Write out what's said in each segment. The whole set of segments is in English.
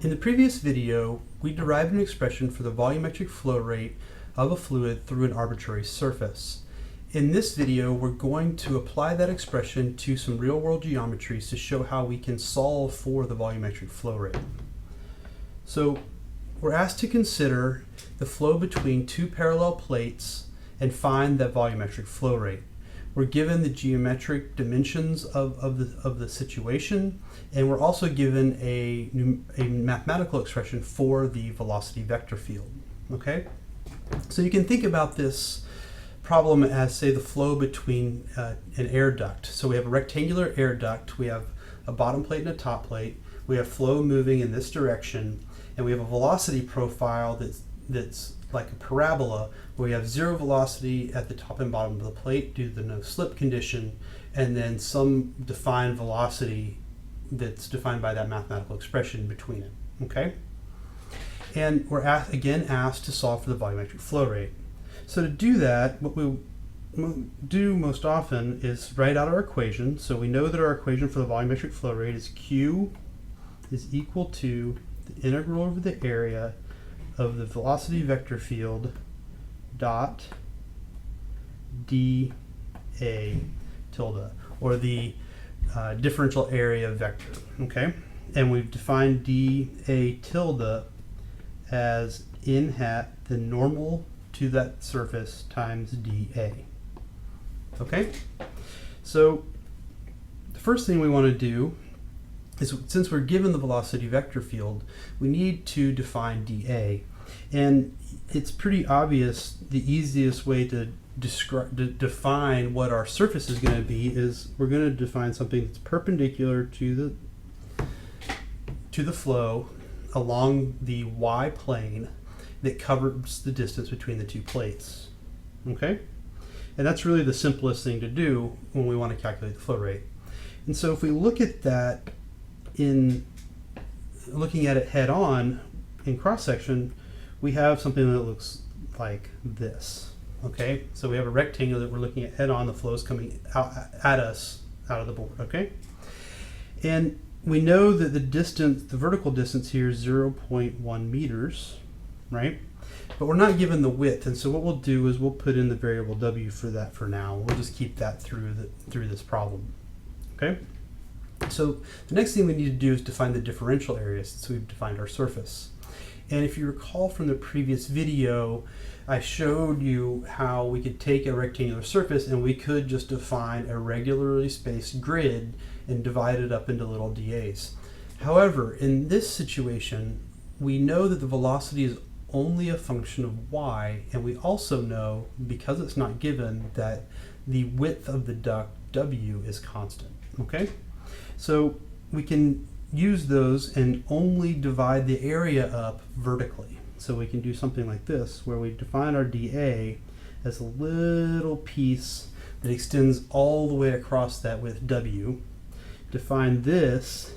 In the previous video, we derived an expression for the volumetric flow rate of a fluid through an arbitrary surface. In this video, we're going to apply that expression to some real-world geometries to show how we can solve for the volumetric flow rate. So we're asked to consider the flow between two parallel plates and find that volumetric flow rate. We're given the geometric dimensions of the situation, and we're also given a mathematical expression for the velocity vector field. Okay? So you can think about this problem as, say, the flow between an air duct. So we have a rectangular air duct, we have a bottom plate and a top plate, we have flow moving in this direction, and we have a velocity profile that's like a parabola, where we have zero velocity at the top and bottom of the plate due to the no slip condition, and then some defined velocity that's defined by that mathematical expression between it. Okay? And we're again asked to solve for the volumetric flow rate. So to do that, what we do most often is write out our equation. So we know that our equation for the volumetric flow rate is Q is equal to the integral over the area of the velocity vector field dot dA tilde, or the differential area vector. Okay, and we've defined dA tilde as n hat, the normal to that surface, times dA. Okay, so the first thing we want to do is, since we're given the velocity vector field, we need to define dA. And it's pretty obvious the easiest way to define what our surface is going to be is we're going to define something that's perpendicular to the flow along the y plane that covers the distance between the two plates. Okay? And that's really the simplest thing to do when we want to calculate the flow rate. And so if we look at that in looking at it head on in cross section, we have something that looks like this. Okay, so we have a rectangle that we're looking at head on. The flow is coming out at us out of the board. Okay, and we know that the distance, the vertical distance here is 0.1 meters, right? But we're not given the width, and so what we'll do is we'll put in the variable w for that for now. We'll just keep that through this problem. Okay. So the next thing we need to do is define the differential area, since we've defined our surface. And if you recall from the previous video, I showed you how we could take a rectangular surface and we could just define a regularly spaced grid and divide it up into little dAs. However, in this situation, we know that the velocity is only a function of y, and we also know, because it's not given, that the width of the duct, w, is constant. Okay? So we can use those and only divide the area up vertically. So we can do something like this, where we define our dA as a little piece that extends all the way across that with w, define this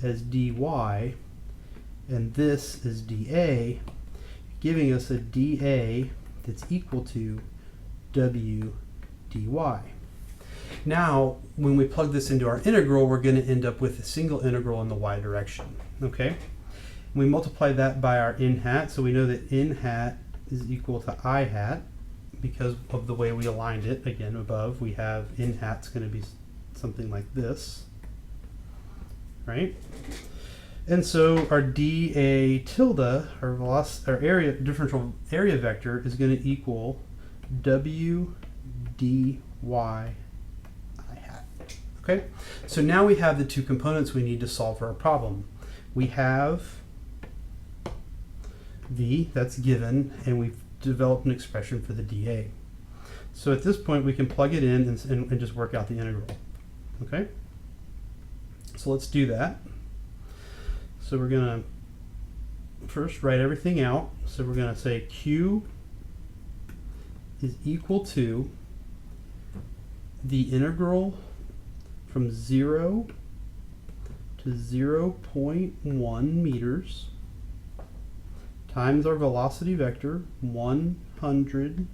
as dy, and this is dA, giving us a dA that's equal to w dy. Now, when we plug this into our integral, we're going to end up with a single integral in the y direction. Okay? We multiply that by our n hat, so we know that n hat is equal to I hat because of the way we aligned it. Again, above we have n hat's going to be something like this, right? And so our dA tilde, our area, differential area vector, is going to equal w dy. Okay, so now we have the two components we need to solve for our problem. We have V, that's given, and we've developed an expression for the dA. So at this point we can plug it in and just work out the integral. Okay, so let's do that. So we're going to first write everything out. So we're going to say Q is equal to the integral from 0 to 0.1 meters times our velocity vector 100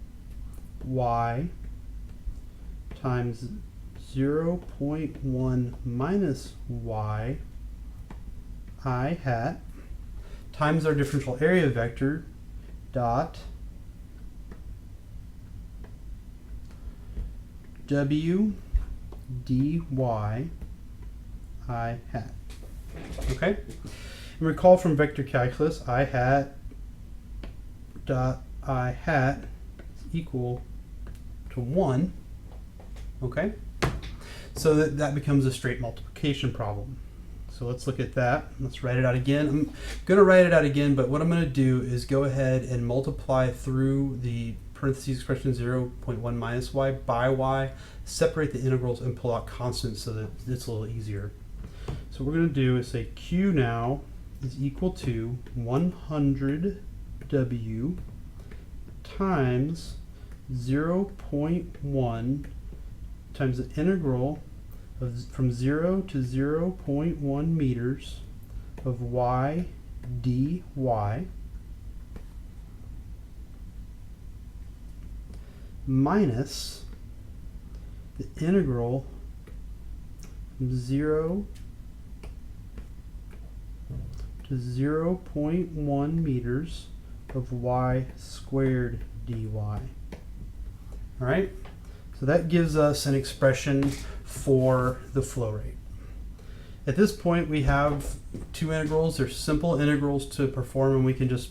y times 0.1 minus y I hat times our differential area vector dot W dy I hat. Okay? And recall from vector calculus, I hat dot I hat is equal to 1. Okay? So that becomes a straight multiplication problem. So let's look at that. Let's write it out again. I'm going to write it out again, but what I'm going to do is go ahead and multiply through the parentheses expression 0.1 minus y by y, separate the integrals, and pull out constants so that it's a little easier. So what we're going to do is say q now is equal to 100w times 0.1 times the integral from 0 to 0.1 meters of y dy minus the integral from 0 to 0.1 meters of y squared dy. All right, so that gives us an expression for the flow rate. At this point, we have two integrals. They're simple integrals to perform, and we can just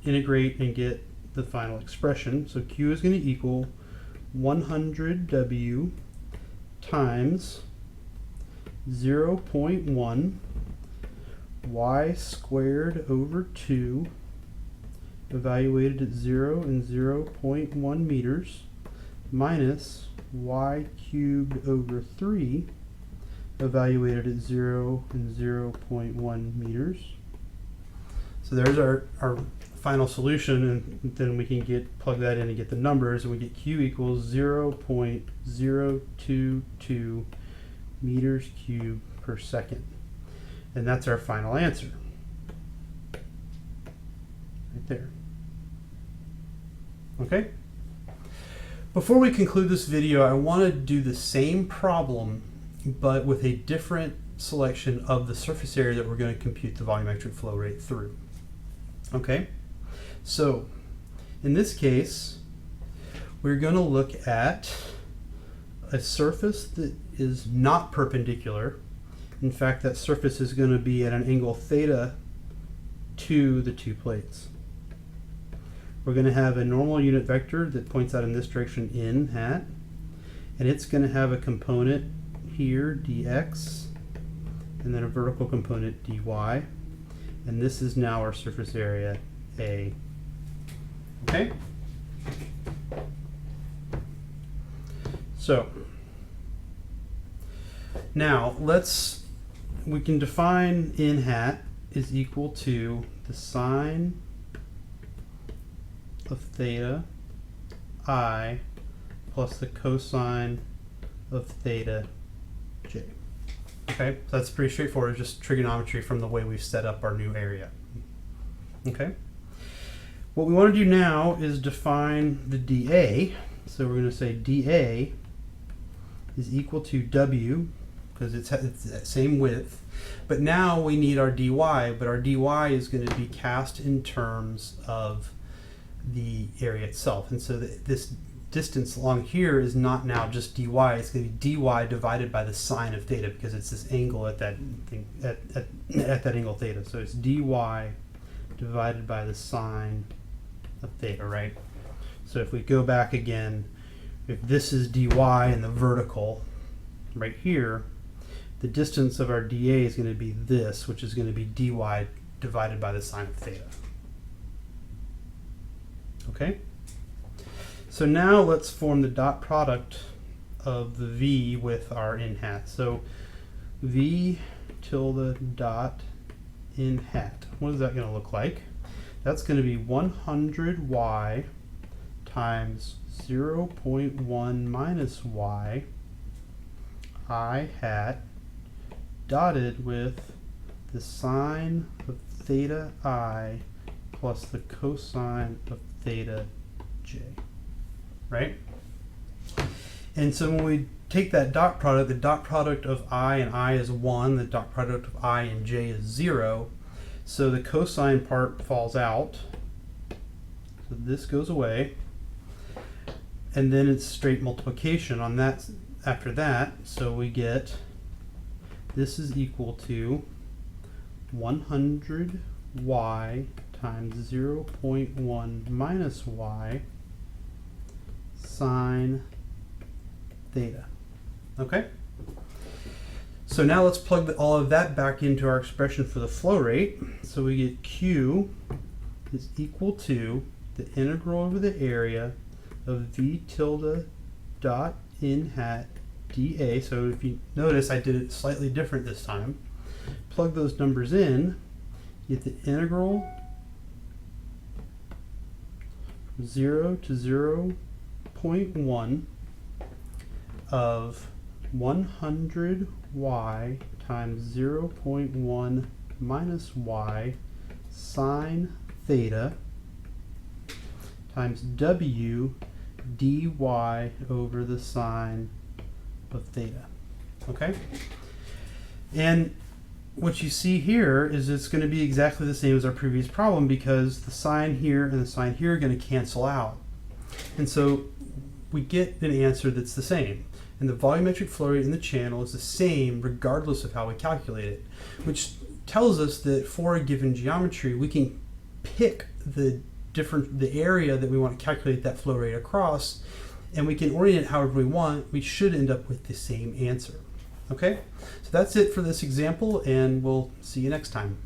integrate and get the final expression. So q is going to equal 100w times 0.1 y squared over 2 evaluated at 0 and 0.1 meters minus y cubed over 3 evaluated at 0 and 0.1 meters. So there's our final solution, and then we can plug that in and get the numbers, and we get q equals 0.022 meters cubed per second. And that's our final answer. Right there. Okay? Before we conclude this video, I want to do the same problem, but with a different selection of the surface area that we're going to compute the volumetric flow rate through. Okay? So, in this case, we're going to look at a surface that is not perpendicular. In fact, that surface is going to be at an angle theta to the two plates. We're going to have a normal unit vector that points out in this direction in hat, and it's going to have a component here, dx, and then a vertical component dy, and this is now our surface area A. Okay? So, now we can define in hat is equal to the sine of theta I plus the cosine of theta j. Okay, so that's pretty straightforward, just trigonometry from the way we've set up our new area. Okay, what we want to do now is define the dA. So we're going to say dA is equal to w, because it's that same width, but now we need our dy, but our dy is going to be cast in terms of the area itself, and so this distance along here is not now just dy, it's going to be dy divided by the sine of theta, because it's this angle at that thing, at that angle theta. So it's dy divided by the sine of theta, right? So if we go back again, if this is dy in the vertical right here, the distance of our dA is going to be this, which is going to be dy divided by the sine of theta. Okay? So now let's form the dot product of the v with our in hat. So v tilde dot in hat. What is that going to look like? That's going to be 100y times 0.1 minus y I hat dotted with the sine of theta I plus the cosine of theta j. Right? And so when we take that dot product, the dot product of I and I is 1, the dot product of I and j is 0. So the cosine part falls out. So this goes away. And then it's straight multiplication on that after that. So we get this is equal to 100y times 0.1 minus y sine theta. Okay? So now let's plug all of that back into our expression for the flow rate. So we get Q is equal to the integral over the area of v tilde dot in hat dA. So if you notice, I did it slightly different this time. Plug those numbers in, get the integral from 0 to 0.1 of 100y times 0.1 minus y sine theta times w dy over the sine of theta. Okay? And what you see here is it's going to be exactly the same as our previous problem, because the sine here and the sine here are going to cancel out. And so we get an answer that's the same. And the volumetric flow rate in the channel is the same regardless of how we calculate it, which tells us that for a given geometry, we can pick the area that we want to calculate that flow rate across, and we can orient it however we want. We should end up with the same answer. Okay, so that's it for this example, and we'll see you next time.